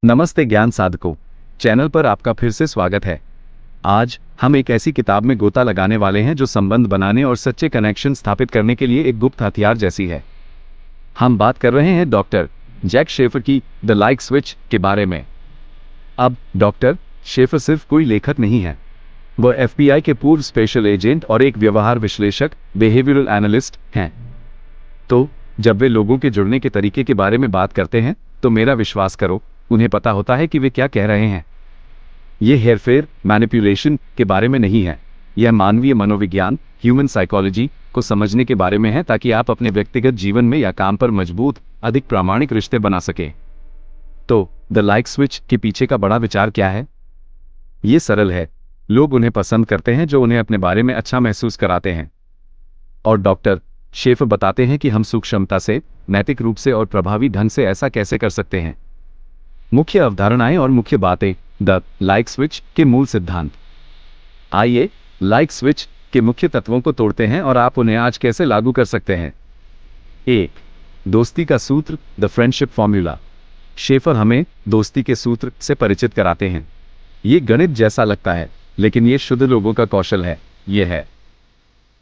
नमस्ते ज्ञान साधकों, चैनल पर आपका फिर से स्वागत है। आज हम एक ऐसी किताब में गोता लगाने वाले हैं जो संबंध बनाने और सच्चे कनेक्शन स्थापित करने के लिए एक गुप्त हथियार जैसी है। हम बात कर रहे हैं डॉक्टर जैक शेफर की द लाइक स्विच के बारे में। अब डॉक्टर शेफर सिर्फ कोई लेखक नहीं है, वह FBI के पूर्व स्पेशल एजेंट और एक व्यवहार विश्लेषक बिहेवियरल एनालिस्ट हैं। तो जब वे लोगों के जुड़ने के तरीके के बारे में बात करते हैं तो मेरा विश्वास करो, उन्हें पता होता है कि वे क्या कह रहे हैं। ये हेरफेर मैनिपुलेशन के बारे में नहीं है, यह मानवीय मनोविज्ञान ह्यूमन साइकोलॉजी को समझने के बारे में है, ताकि आप अपने व्यक्तिगत जीवन में या काम पर मजबूत अधिक प्रामाणिक रिश्ते बना सकें। तो द लाइक स्विच के पीछे का बड़ा विचार क्या है? ये सरल है, लोग उन्हें पसंद करते हैं जो उन्हें अपने बारे में अच्छा महसूस कराते हैं। और डॉक्टर शेफर बताते हैं कि हम सूक्ष्मता से, नैतिक रूप से और प्रभावी ढंग से ऐसा कैसे कर सकते हैं। मुख्य अवधारणाएं और मुख्य बातें, द लाइक स्विच के मूल सिद्धांत। आइए लाइक स्विच के मुख्य तत्वों को तोड़ते हैं और आप उन्हें आज कैसे लागू कर सकते हैं। 1. दोस्ती का सूत्र, द फ्रेंडशिप फॉर्मूला। शेफर हमें दोस्ती के सूत्र से परिचित कराते हैं। ये गणित जैसा लगता है, लेकिन ये शुद्ध लोगों का कौशल है। ये है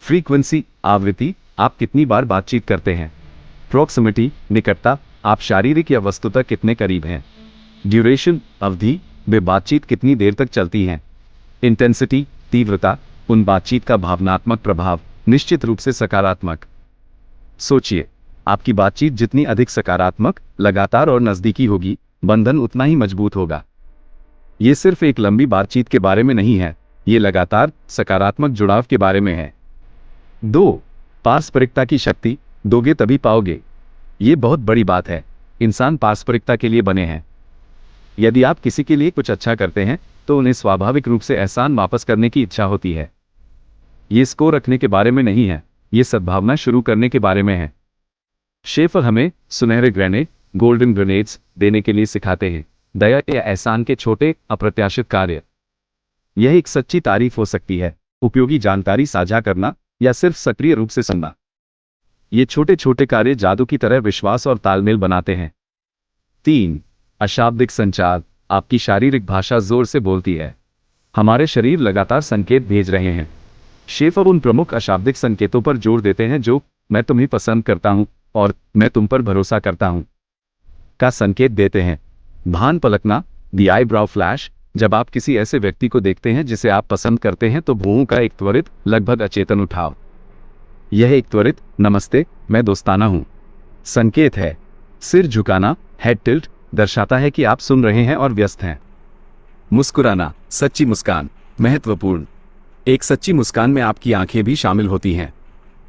फ्रीक्वेंसी, आवृत्ति, आप कितनी बार बातचीत करते हैं। प्रॉक्सिमिटी, निकटता, आप शारीरिक या वस्तुतः कितने करीब हैं। ड्यूरेशन, अवधि, वे बातचीत कितनी देर तक चलती हैं। इंटेंसिटी, तीव्रता, उन बातचीत का भावनात्मक प्रभाव, निश्चित रूप से सकारात्मक। सोचिए, आपकी बातचीत जितनी अधिक सकारात्मक, लगातार और नजदीकी होगी, बंधन उतना ही मजबूत होगा। ये सिर्फ एक लंबी बातचीत के बारे में नहीं है, ये लगातार सकारात्मक जुड़ाव के बारे में है। 2. पारस्परिकता की शक्ति, दोगे तभी पाओगे। ये बहुत बड़ी बात है। इंसान पारस्परिकता के लिए बने हैं। यदि आप किसी के लिए कुछ अच्छा करते हैं तो उन्हें स्वाभाविक रूप से एहसान वापस करने की इच्छा होती है। ये स्कोर रखने के बारे में नहीं है, ये सद्भावना शुरू करने के बारे में है। शेफर हमें सुनहरे ग्रेनेड, गोल्डन ग्रेनेड्स देने के लिए सिखाते हैं, दया या एहसान के छोटे अप्रत्याशित कार्य। यह एक सच्ची तारीफ हो सकती है, उपयोगी जानकारी साझा करना, या सिर्फ सक्रिय रूप से सुनना। ये छोटे छोटे कार्य जादू की तरह विश्वास और तालमेल बनाते हैं। 3. अशाब्दिक संचार, आपकी शारीरिक भाषा जोर से बोलती है। हमारे शरीर लगातार संकेत भेज रहे हैं। शेफर उन प्रमुख अशाब्दिक संकेतों पर जोर देते हैं जो मैं तुम्हें पसंद करता हूं और मैं तुम पर भरोसा करता हूं का संकेत देते हैं। भान पलकना, द आईब्राउ फ्लैश, जब आप किसी ऐसे व्यक्ति को देखते हैं जिसे आप पसंद करते हैं तो भुओं का एक त्वरित, लगभग अचेतन उठाव। यह एक त्वरित नमस्ते, मैं दोस्ताना हूं संकेत है। सिर झुकाना, हेड टिल्ट, दर्शाता है कि आप सुन रहे हैं और व्यस्त हैं। मुस्कुराना, सच्ची मुस्कान, महत्वपूर्ण, एक सच्ची मुस्कान में आपकी आंखें भी शामिल होती हैं।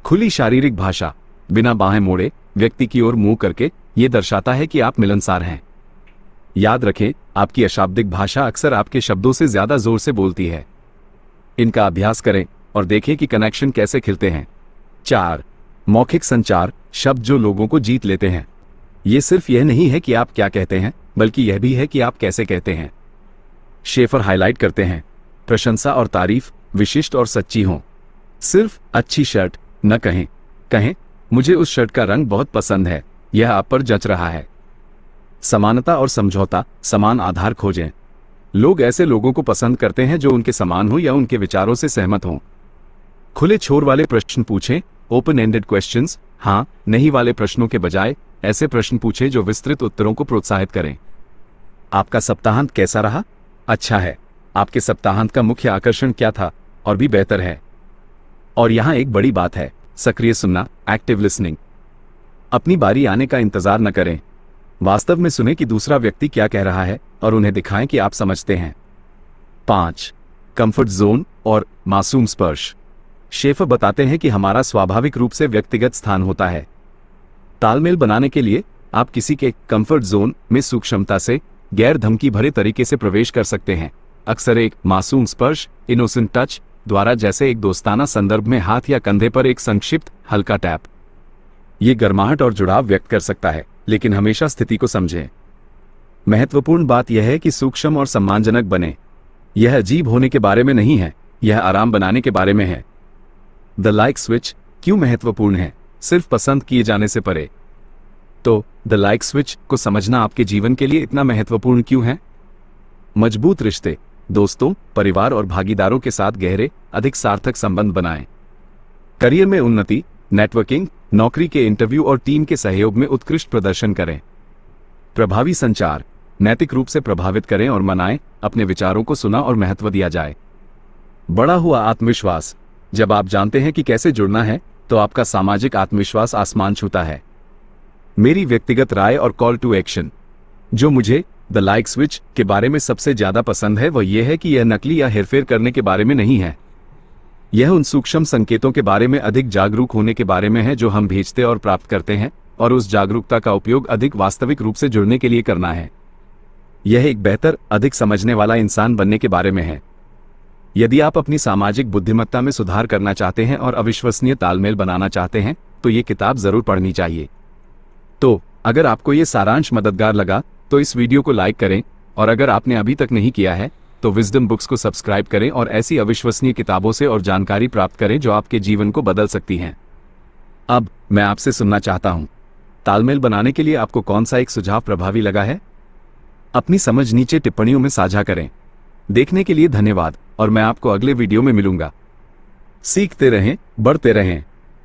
खुली शारीरिक भाषा, बिना बाहें मोड़े, व्यक्ति की ओर मुंह करके, यह दर्शाता है कि आप मिलनसार हैं। याद रखें, आपकी अशाब्दिक भाषा अक्सर आपके शब्दों से ज्यादा जोर से बोलती है। इनका अभ्यास करें और देखें कि कनेक्शन कैसे खिलते हैं। 4. मौखिक संचार, शब्द जो लोगों को जीत लेते हैं। ये सिर्फ यह नहीं है कि आप क्या कहते हैं, बल्कि यह भी है कि आप कैसे कहते हैं। शेफर हाईलाइट करते हैं, प्रशंसा और तारीफ विशिष्ट और सच्ची हों। सिर्फ अच्छी शर्ट न कहें, कहें मुझे उस शर्ट का रंग बहुत पसंद है, यह आप पर जच रहा है। समानता और समझौता, समान आधार खोजें। लोग ऐसे लोगों को पसंद करते हैं जो उनके समान हो या उनके विचारों से सहमत हों। खुले छोर वाले प्रश्न पूछें, ओपन एंडेड क्वेश्चंस, हाँ नहीं वाले प्रश्नों के बजाय ऐसे प्रश्न पूछें जो विस्तृत उत्तरों को प्रोत्साहित करें। आपका सप्ताहांत कैसा रहा? अच्छा है। आपके सप्ताहांत का मुख्य आकर्षण क्या था? और भी बेहतर है। और यहां एक बड़ी बात है, सक्रिय सुनना, एक्टिव लिसनिंग। अपनी बारी आने का इंतजार न करें, वास्तव में सुने कि दूसरा व्यक्ति क्या कह रहा है और उन्हें दिखाएं कि आप समझते हैं। 5. कंफर्ट जोन और मासूम स्पर्श। शेफर बताते हैं कि हमारा स्वाभाविक रूप से व्यक्तिगत स्थान होता है। तालमेल बनाने के लिए आप किसी के कंफर्ट जोन में सूक्ष्मता से, गैर धमकी भरे तरीके से प्रवेश कर सकते हैं, अक्सर एक मासूम स्पर्श, इनोसेंट टच द्वारा, जैसे एक दोस्ताना संदर्भ में हाथ या कंधे पर एक संक्षिप्त हल्का टैप। ये गर्माहट और जुड़ाव व्यक्त कर सकता है, लेकिन हमेशा स्थिति को समझें। महत्वपूर्ण बात यह है कि सूक्ष्म और सम्मानजनक बने। यह अजीब होने के बारे में नहीं है, यह आराम बनाने के बारे में है। द लाइक स्विच क्यों महत्वपूर्ण है? सिर्फ पसंद किए जाने से परे। तो द लाइक स्विच को समझना आपके जीवन के लिए इतना महत्वपूर्ण क्यों है? मजबूत रिश्ते, दोस्तों, परिवार और भागीदारों के साथ गहरे, अधिक सार्थक संबंध बनाएं। करियर में उन्नति, नेटवर्किंग, नौकरी के इंटरव्यू और टीम के सहयोग में उत्कृष्ट प्रदर्शन करें। प्रभावी संचार, नैतिक रूप से प्रभावित करें और मनाएं, अपने विचारों को सुना और महत्व दिया जाए। बढ़ा हुआ आत्मविश्वास, जब आप जानते हैं कि कैसे जुड़ना है तो आपका सामाजिक आत्मविश्वास आसमान छूता है। मेरी व्यक्तिगत राय और कॉल टू एक्शन, जो मुझे द लाइक स्विच के बारे में सबसे ज्यादा पसंद है वह यह है कि यह नकली या हेरफेर करने के बारे में नहीं है। यह उन सूक्ष्म संकेतों के बारे में अधिक जागरूक होने के बारे में है जो हम भेजते और प्राप्त करते हैं, और उस जागरूकता का उपयोग अधिक वास्तविक रूप से जुड़ने के लिए करना है। यह एक बेहतर, अधिक समझने वाला इंसान बनने के बारे में है। यदि आप अपनी सामाजिक बुद्धिमत्ता में सुधार करना चाहते हैं और अविश्वसनीय तालमेल बनाना चाहते हैं तो ये किताब जरूर पढ़नी चाहिए। तो अगर आपको ये सारांश मददगार लगा तो इस वीडियो को लाइक करें, और अगर आपने अभी तक नहीं किया है तो विजडम बुक्स को सब्सक्राइब करें और ऐसी अविश्वसनीय किताबों से और जानकारी प्राप्त करें जो आपके जीवन को बदल सकती हैं। अब मैं आपसे सुनना चाहता हूं, तालमेल बनाने के लिए आपको कौन सा एक सुझाव प्रभावी लगा है? अपनी समझ नीचे टिप्पणियों में साझा करें। देखने के लिए धन्यवाद और मैं आपको अगले वीडियो में मिलूंगा। सीखते रहें, बढ़ते रहें।